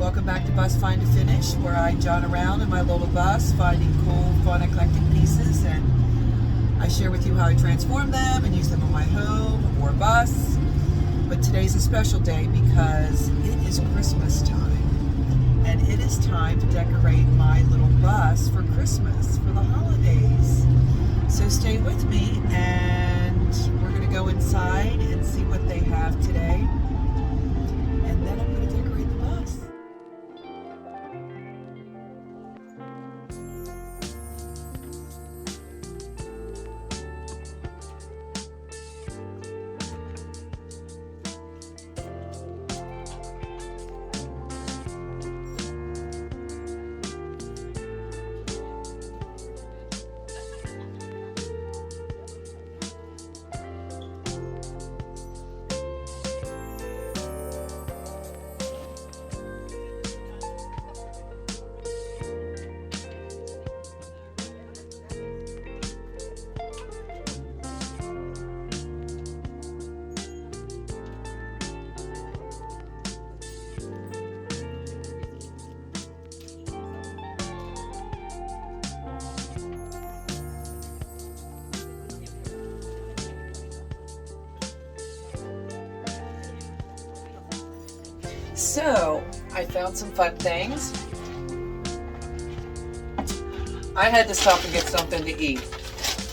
Welcome back to Bus Find to Finish, where I john around in my little bus finding cool, fun, eclectic pieces, and I share with you how I transform them and use them on my home or bus. But today's a special day because it is Christmas time, and it is time to decorate my little bus for Christmas, for the holidays. So stay with me, and we're going to go inside and see what they have today, and then I'm going to decorate the bus. So, I found some fun things. I had to stop and get something to eat,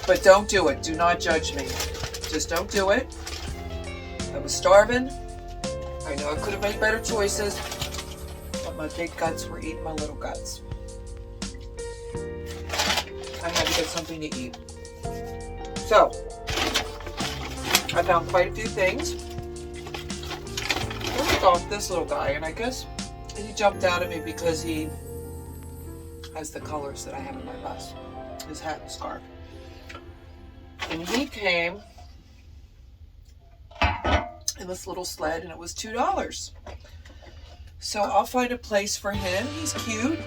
but don't do it. Do not judge me. Just don't do it. I was starving. I know I could have made better choices, but my big guts were eating my little guts. I had to get something to eat. So, I found quite a few things. Off this little guy, and I guess he jumped out at me because he has the colors that I have in my bus, his hat and scarf. And he came in this little sled, and it was $2. So I'll find a place for him. He's cute.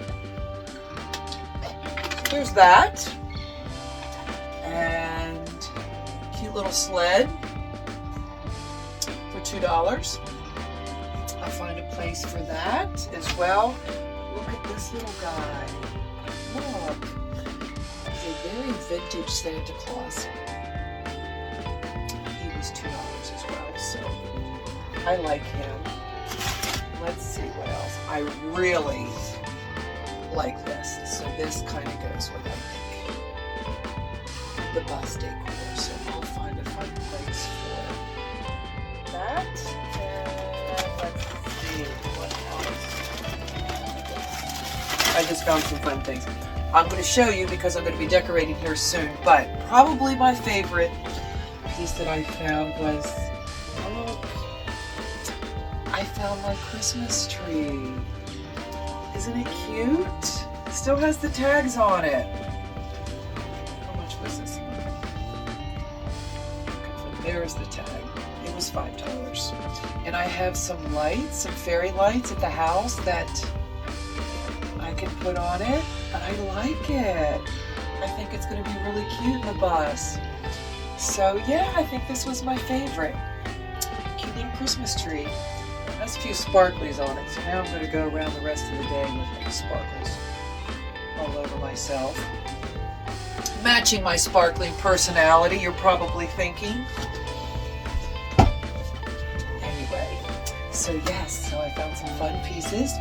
So there's that, and cute little sled for $2. I'll find a place for that as well. Look at this little guy. Look. He's a very vintage Santa Claus. He was $2 as well, so I like him. Let's see what else. I really like this. So this kind of goes with, I think, the bus decor. So I'll find a fun place for that. I just found some fun things. I'm going to show you because I'm going to be decorating here soon, but probably my favorite piece that I found was, look, I found my Christmas tree. Isn't it cute? It still has the tags on it. How much was this one? There's the tag. It was $5. And I have some lights, some fairy lights at the house that I can put on it, and I like it. I think it's going to be really cute in the bus. So yeah, I think this was my favorite. Cute little Christmas tree. It has a few sparklies on it, so now I'm going to go around the rest of the day with these sparkles all over myself. Matching my sparkling personality, you're probably thinking. Anyway, so yes, so I found some fun pieces.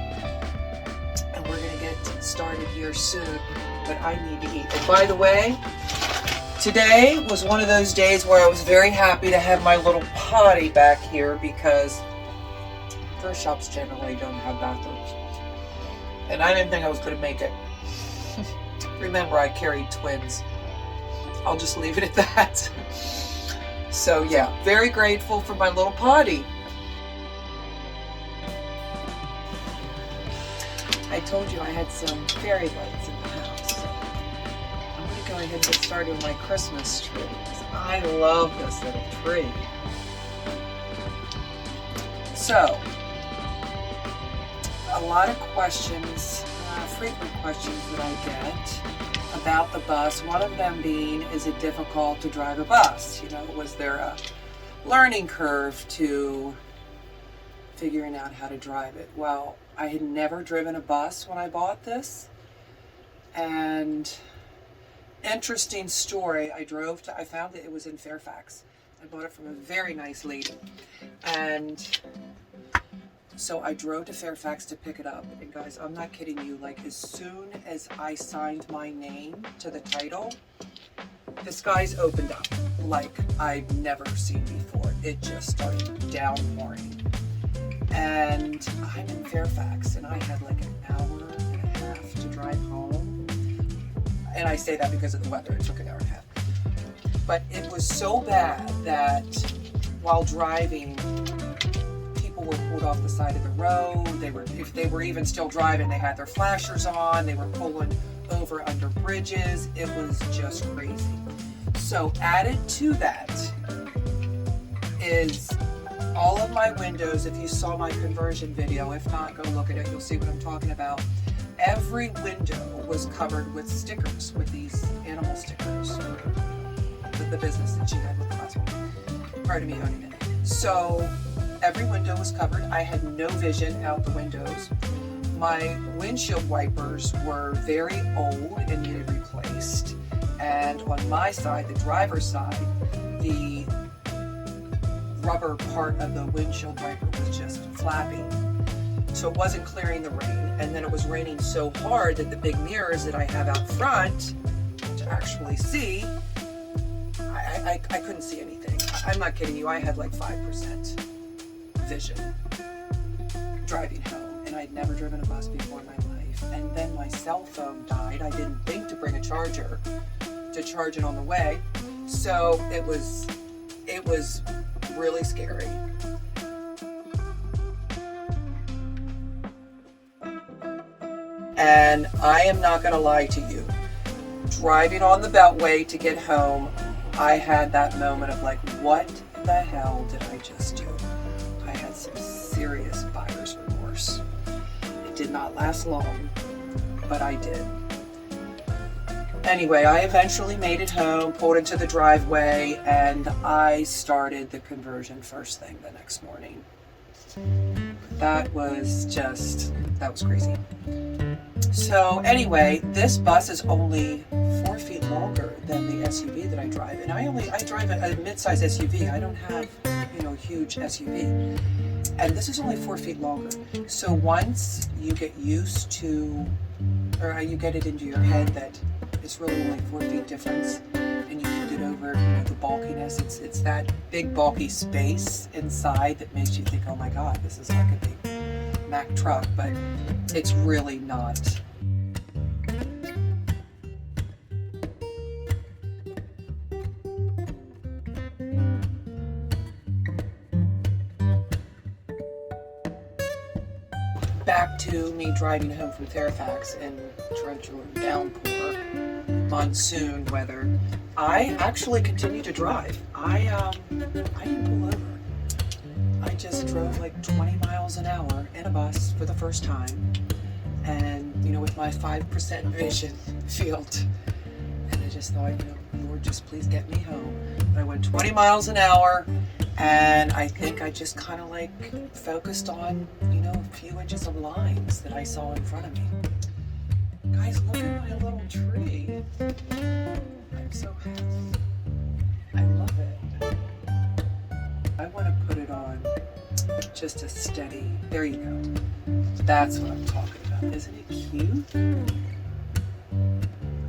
We're going to get started here soon, but I need to eat. And by the way, today was one of those days where I was very happy to have my little potty back here because first shops generally don't have bathrooms. And I didn't think I was going to make it. Remember, I carried twins. I'll just leave it at that. So yeah, very grateful for my little potty. I told you I had some fairy lights in the house, so I'm going to go ahead and get started with my Christmas tree because I love this little tree. So, a lot of questions, frequent questions that I get about the bus. One of them being, is it difficult to drive a bus? You know, was there a learning curve to figuring out how to drive it. Well, I had never driven a bus when I bought this, and interesting story, I found that it was in Fairfax. I bought it from a very nice lady, and so I drove to Fairfax to pick it up, and guys, I'm not kidding you, like as soon as I signed my name to the title, the skies opened up like I've never seen before. It just started downpouring. And I'm in Fairfax, and I had like an hour and a half to drive home. And I say that because of the weather, it took an hour and a half. But it was so bad that while driving, people were pulled off the side of the road. If they were even still driving, they had their flashers on, they were pulling over under bridges. It was just crazy. So added to that is all of my windows. If you saw my conversion video, if not, go look at it, you'll see what I'm talking about. Every window was covered with stickers, with these animal stickers, with the business that she had with the hospital, prior to me owning it. So every window was covered. I had no vision out the windows. My windshield wipers were very old and needed replaced. And on my side, the driver's side, the rubber part of the windshield wiper was just flapping. So it wasn't clearing the rain. And then it was raining so hard that the big mirrors that I have out front to actually see, I couldn't see anything. I'm not kidding you. I had like 5% vision driving home. And I'd never driven a bus before in my life. And then my cell phone died. I didn't think to bring a charger to charge it on the way. So it was really scary. And I am not going to lie to you. Driving on the Beltway to get home, I had that moment of like, what the hell did I just do? I had some serious buyer's remorse. It did not last long, but I did. Anyway, I eventually made it home, pulled into the driveway, and I started the conversion first thing the next morning. That was crazy. So anyway, this bus is only 4 feet longer than the SUV that I drive. And I drive a mid-size SUV. I don't have, huge SUV. And this is only 4 feet longer. So once you get used to, or you get it into your head that it's really only 4 feet difference, and you can get over the bulkiness. It's that big bulky space inside that makes you think, oh my God, this is like a big Mack truck, but it's really not. Back to me driving home from Fairfax in torrential downpour, monsoon weather. I actually continued to drive. I didn't pull over. I just drove like 20 miles an hour in a bus for the first time, and with my 5% vision field, and I just thought, Lord, just please get me home. But I went 20 miles an hour, and I think I just kind of like focused on a few inches of lines that I saw in front of me. Guys, look at my little tree. I'm so happy. I love it. I want to put it on just a steady, there you go. That's what I'm talking about. Isn't it cute?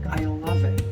I love it.